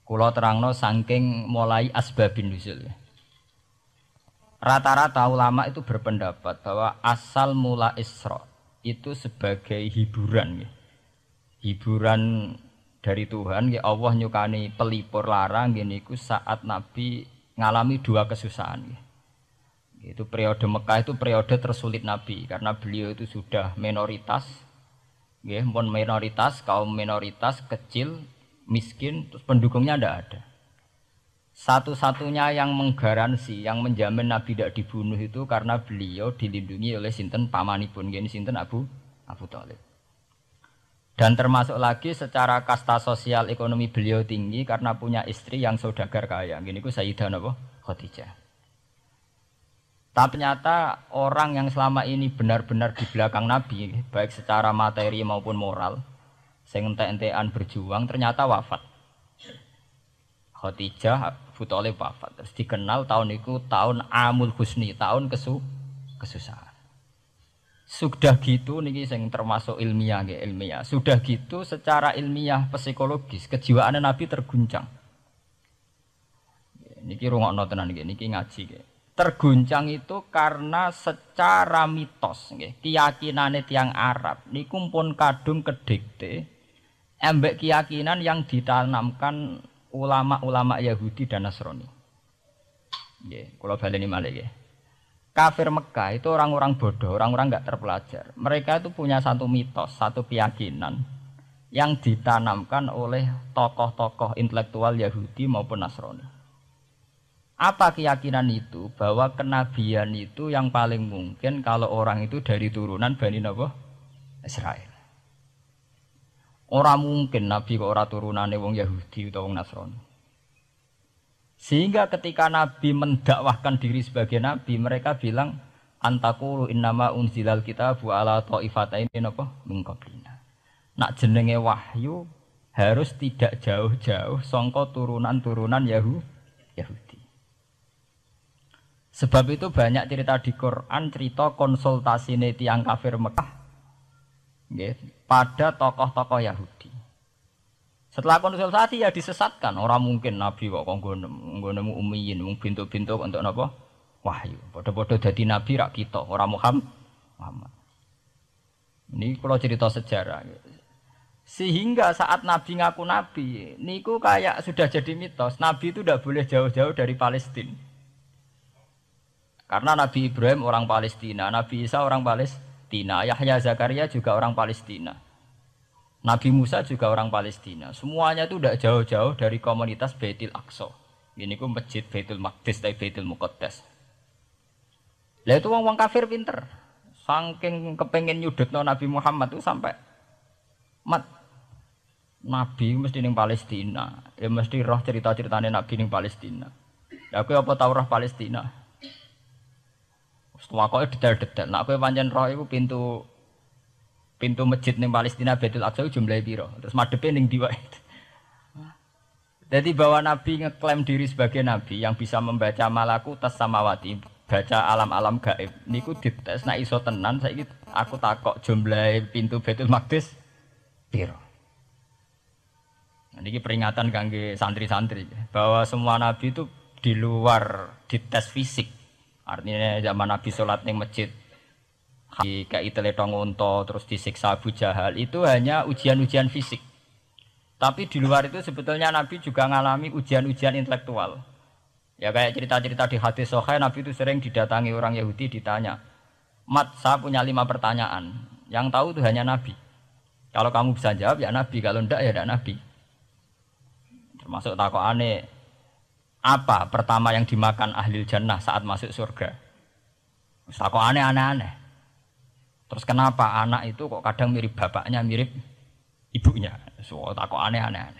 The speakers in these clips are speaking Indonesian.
Kula terangno saking mulai asbabun nuzul. Rata-rata ulama itu berpendapat bahwa asal mula Isra itu sebagai hiburan. Hiburan dari Tuhan, ya Allah nyukani pelipur larang niku saat Nabi ngalami dua kesusahan. Itu periode Mekah itu periode tersulit Nabi karena beliau itu sudah minoritas, kaum minoritas kecil, miskin, terus pendukungnya tidak ada. Satu-satunya yang menggaransi, yang menjamin Nabi tidak dibunuh itu karena beliau dilindungi oleh sinten pamanipun, sinten Abu Thalib. Dan termasuk lagi secara kasta sosial ekonomi beliau tinggi karena punya istri yang saudagar kaya. Gini ku Sayyidah Khadijah. Tapi ternyata orang yang selama ini benar-benar di belakang Nabi, baik secara materi maupun moral, sing entek-entekan berjuang ternyata wafat. Khadijah Abu Thalib wafat. Terus dikenal tahun itu tahun Amul Husni, tahun kesusahan. Sudah gitu niki sing termasuk ilmiah. Sudah gitu secara ilmiah psikologis kejiwaan Nabi terguncang. Niki rungokno tenan niki ngaji nggih. Terguncang itu karena secara mitos nggih, keyakinane tiyang Arab niku pun kadung kedikte embek keyakinan yang ditanamkan ulama-ulama Yahudi dan Nasrani. Nggih, kula baleni malih nggih. Kafir Mekah itu orang-orang bodoh, orang-orang enggak terpelajar. Mereka itu punya satu mitos, satu keyakinan yang ditanamkan oleh tokoh-tokoh intelektual Yahudi maupun Nasrani. Apa keyakinan itu? Bahwa kenabian itu yang paling mungkin kalau orang itu dari turunan Bani Israel. Orang mungkin Nabi kok ora turunane wong Yahudi utawa wong Nasrani. Sehingga ketika Nabi mendakwahkan diri sebagai Nabi, mereka bilang antakulu innama unzilal kitabu ala ta'ifataini min qablina. Nak jenenge wahyu harus tidak jauh-jauh sangka turunan-turunan Yahudi. Sebab itu banyak cerita di Quran, cerita konsultasi tiyang kafir Mekah pada tokoh-tokoh Yahudi. Setelah konsultasi ya disesatkan. Orang mungkin Nabi kok nemu ummiyin, bintu-bintu untuk napa? Wahyu. Padha-padha dadi nabi rak kita, orang Muhammad. Ini kalau cerita sejarah. Sehingga saat Nabi ngaku Nabi, niku kayak sudah jadi mitos. Nabi itu tidak boleh jauh-jauh dari Palestina. Karena Nabi Ibrahim orang Palestina, Nabi Isa orang Palestina, Yahya Zakaria juga orang Palestina, Nabi Musa juga orang Palestina. Semuanya itu tidak jauh-jauh dari komunitas Baitul Aqsa. Ini ku masjid Baitul Maqdis atau Baitul Muqaddas. Lah itu wong kafir pinter, saking kepengen nyudutno Nabi Muhammad itu sampai Nabi mesti ning Palestina, ya mesti roh cerita-ceritane Nabi ning Palestina. Ya aku apa tau roh Palestina? Setelah kau detail-detail, nak kau pancen roh itu pintu masjid ning Palestina Baitul Aqsa jumlahe piro? Terus madepe ning ndi wae. Jadi bahwa Nabi ngeklaim diri sebagai Nabi yang bisa membaca malakutas samawati, baca alam-alam gaib. Niku dites nak iso tenan saiki aku takok jumlahe pintu Baitul Maqdis piro. Niki peringatan kangge santri-santri bahwa semua Nabi itu di luar dites fisik. Artinya zaman Nabi sholat ning masjid kayak teletong unta terus disiksa Abu Jahal itu hanya ujian-ujian fisik. Tapi di luar itu sebetulnya Nabi juga mengalami ujian-ujian intelektual. Ya kayak cerita-cerita di hadis Sahih, Nabi itu sering didatangi orang Yahudi ditanya, "Mat, saya punya 5 pertanyaan. Yang tahu itu hanya Nabi. Kalau kamu bisa jawab ya Nabi, kalau enggak ya tidak Nabi." Termasuk takokane, apa pertama yang dimakan ahli jannah saat masuk surga? Kok aneh-aneh. Terus kenapa anak itu kok kadang mirip bapaknya, mirip ibunya? So, kok aneh-aneh.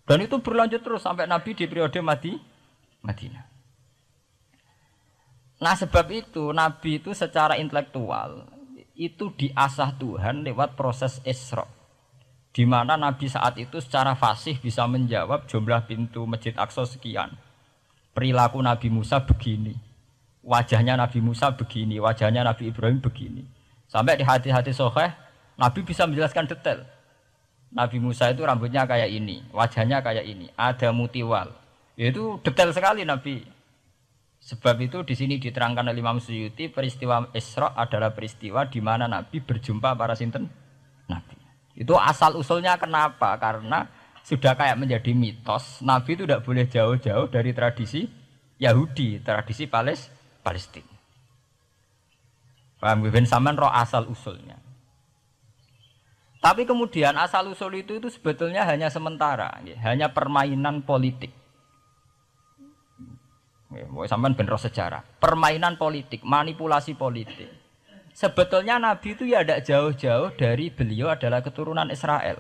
Dan itu berlanjut terus sampai Nabi di periode Madinah. Nah sebab itu Nabi itu secara intelektual itu diasah Tuhan lewat proses Isra. Di mana Nabi saat itu secara fasih bisa menjawab jumlah pintu Masjid Aqsa sekian. Perilaku Nabi Musa begini. Wajahnya Nabi Musa begini, wajahnya Nabi Ibrahim begini. Sampai di hadis-hadis Sahih, Nabi bisa menjelaskan detail. Nabi Musa itu rambutnya kayak ini, wajahnya kayak ini, ada mutiwal. Itu detail sekali Nabi. Sebab itu di sini diterangkan oleh Imam Suyuti, peristiwa Isra adalah peristiwa di mana Nabi berjumpa para sinten Nabi. Itu asal usulnya kenapa? Karena sudah kayak menjadi mitos, Nabi itu tidak boleh jauh-jauh dari tradisi Yahudi, tradisi Palestina. Paham ben sampean roh asal usulnya. Tapi kemudian asal usul itu sebetulnya hanya sementara, hanya permainan politik. Sampean ben roh sejarah, permainan politik, manipulasi politik. Sebetulnya Nabi itu ya tidak jauh-jauh dari beliau adalah keturunan Israel.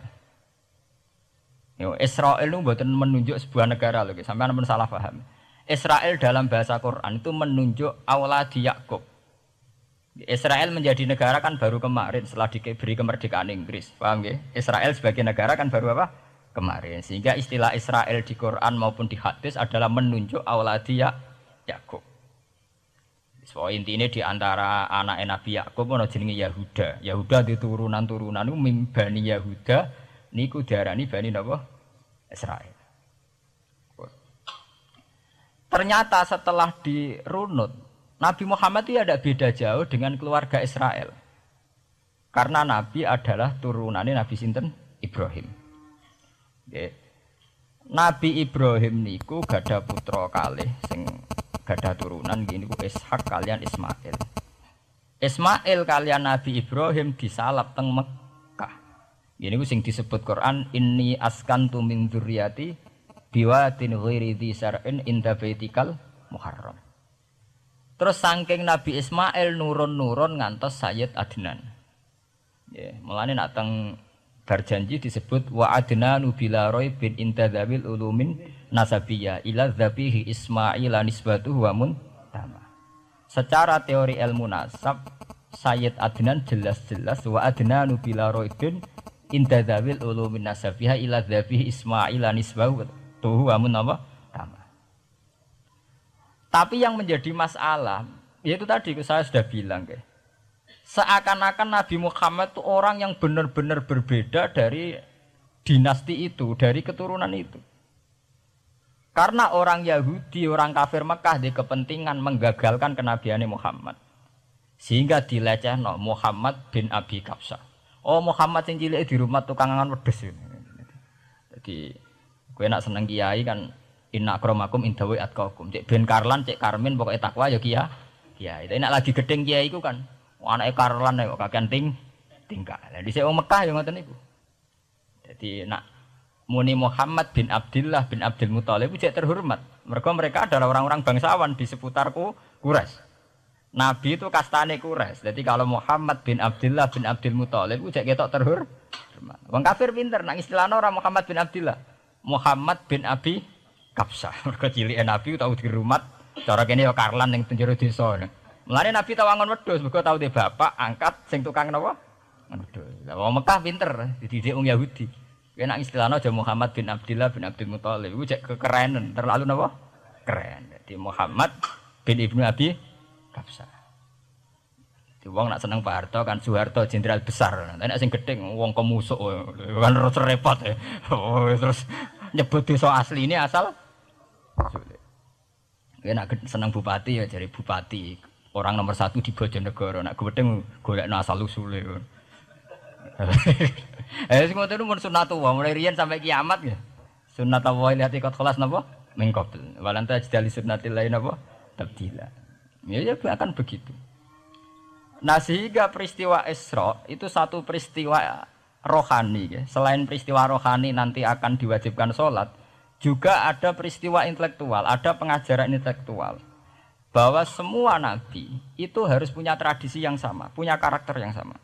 Israel itu bukan menunjuk sebuah negara loh, sampean pun salah paham. Israel dalam bahasa Quran itu menunjuk auladi Yakub. Israel menjadi negara kan baru kemarin setelah diberi kemerdekaan Inggris, paham ya? Israel sebagai negara kan baru apa? Kemarin. Sehingga istilah Israel di Quran maupun di hadis adalah menunjuk auladi Yakub. So intinya di antara anak Nabi Yakub ana jenenge Yahuda. Yahuda di turunan-turunan itu Bani Yahuda niku diarani Bani napa? Israel. Ternyata setelah dirunut Nabi Muhammad itu tidak beda jauh dengan keluarga Israel. Karena Nabi adalah turunannya Nabi sinten Ibrahim. Okay. Nabi Ibrahim niku gada putra kalih sing gada turunan gini ku Ishak kalian Ismail. Ismail kalian Nabi Ibrahim disalap teng Mekah. Gini ku sing disebut Quran inni askantu min dzurriyyati biwatin ghairi dzi sar'in inda baitikal muharram. Terus saking Nabi Ismail nurun-nurun ngantos Sayyid Adnan. Ya, mulane nak teng berjanji disebut wa adnanu bila raibin intadzabil ulumin nasabiyya ila dzabihi Ismail nisbatuhu wa muntama. Secara teori ilmu nasab Sayyid Adnan jelas-jelas wa adnanu bila raibin intadzabil ulumin nasabiyya ila dzabihi Ismail nisbatuhu wa muntama. Tapi yang menjadi masalah, yaitu tadi saya sudah bilang, seakan-akan Nabi Muhammad itu orang yang benar-benar berbeda dari dinasti itu, dari keturunan itu. Karena orang Yahudi, orang kafir Mekah di kepentingan menggagalkan kenabian Muhammad. Sehingga dilecehno Muhammad bin Abi Kabsah. Oh Muhammad sing cilik di rumah tukang angan wedhus. Jadi kowe nak seneng kiai kan inna akramakum indawi atqakum. Cek Ben Karlan, cek Karmin pokoknya takwa ya kiai. Kiai. Tapi nak lagi gedeng kiai iku kan anake Karlan kok kakean tingkah. Lah dhisik wong Mekah ya ngoten niku. Jadi nak muni Muhammad bin Abdullah bin Abdul Muthalib cek terhormat. Mereka adalah orang-orang bangsawan di seputarku Quraisy. Nabi itu kastane Quraisy. Jadi kalau Muhammad bin Abdullah bin Abdul Muthalib cek ketok terhormat. Wong kafir pinter nang istilahna ora Muhammad bin Abdullah. Muhammad bin Abi Kabsah, mergo cilike Nabi tau dirumat, cara kene ya Karlan ning penjara desa. Mulane Nabi tau angon wedhus, mergo tau de bapak angkat sing tukang napa? Wedhus. Lah wong Mekah pinter, dididik wong Yahudi. Kowe nek istilahna aja Muhammad bin Abdullah bin Abdul Muthalib, iku cek kekerenan, terlalu napa? Keren. Jadi Muhammad bin Ibnu Abi Kabsah. Di wong nak seneng Pak Harto kan Soeharto jenderal besar. Nek sing gedeng wong kemusuk kan terus repot ya. Oh, terus nyebut desa asli ini asal sulit. Nak seneng bupati ya jadi bupati. Orang nomor 1 di Bojonegoro. Nak gedeng golekno asal usule. Sing ngoten mun sunatullah mulai riyen sampai kiamat ya. Sunatullah lati kot kelas napa? Mengkobel. Walanta jidali sunnatil lain napa? Tabdila. Ya akan begitu. Nah sehingga peristiwa Isra itu satu peristiwa rohani ya. Selain peristiwa rohani nanti akan diwajibkan sholat, juga ada peristiwa intelektual, ada pengajaran intelektual bahwa semua nabi itu harus punya tradisi yang sama, punya karakter yang sama.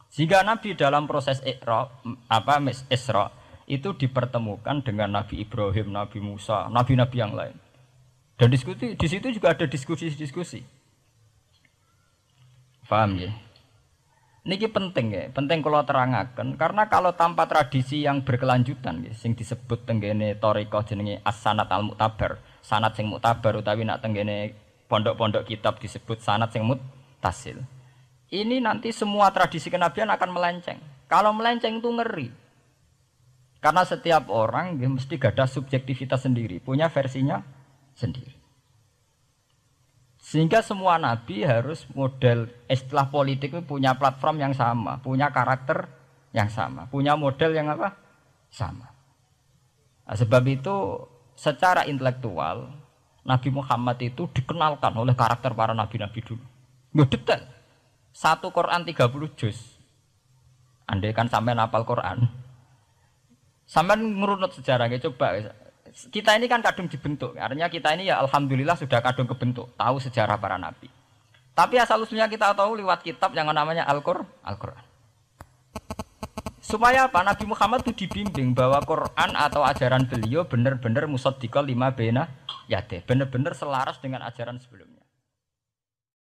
Sehingga nabi dalam proses Isra itu dipertemukan dengan Nabi Ibrahim, Nabi Musa, nabi-nabi yang lain. Dan diskusi di situ juga ada diskusi-diskusi. Paham ya? Niki penting ya, penting kalau terangaken karena kalau tanpa tradisi yang berkelanjutan ya, sing disebut tenggene thariqah jenenge as-sanad al-mu'tabar, sanad sing mu'tabar utawi nak tenggene pondok-pondok kitab disebut sanad sing muttasil. Ini nanti semua tradisi kenabian akan melenceng. Kalau melenceng itu ngeri. Karena setiap orang mesti gada subjektivitas sendiri, punya versinya sendiri. Sehingga semua nabi harus model istilah politik itu punya platform yang sama, punya karakter yang sama, punya model yang apa? Sama. Nah, sebab itu secara intelektual Nabi Muhammad itu dikenalkan oleh karakter para nabi-nabi dulu. Nggak detail. Satu Quran 30 juz. Andai kan sampai hafal Quran. Sampai ngurunut sejarahnya coba. Kita ini kan kadung dibentuk. Artinya kita ini ya alhamdulillah sudah kadung kebentuk, tahu sejarah para nabi. Tapi asal usulnya kita tahu lewat kitab yang namanya Al-Qur'an. Supaya apa? Nabi Muhammad itu dibimbing bahwa Quran atau ajaran beliau benar-benar musaddiqal lima baina yadayhi, benar-benar selaras dengan ajaran sebelumnya.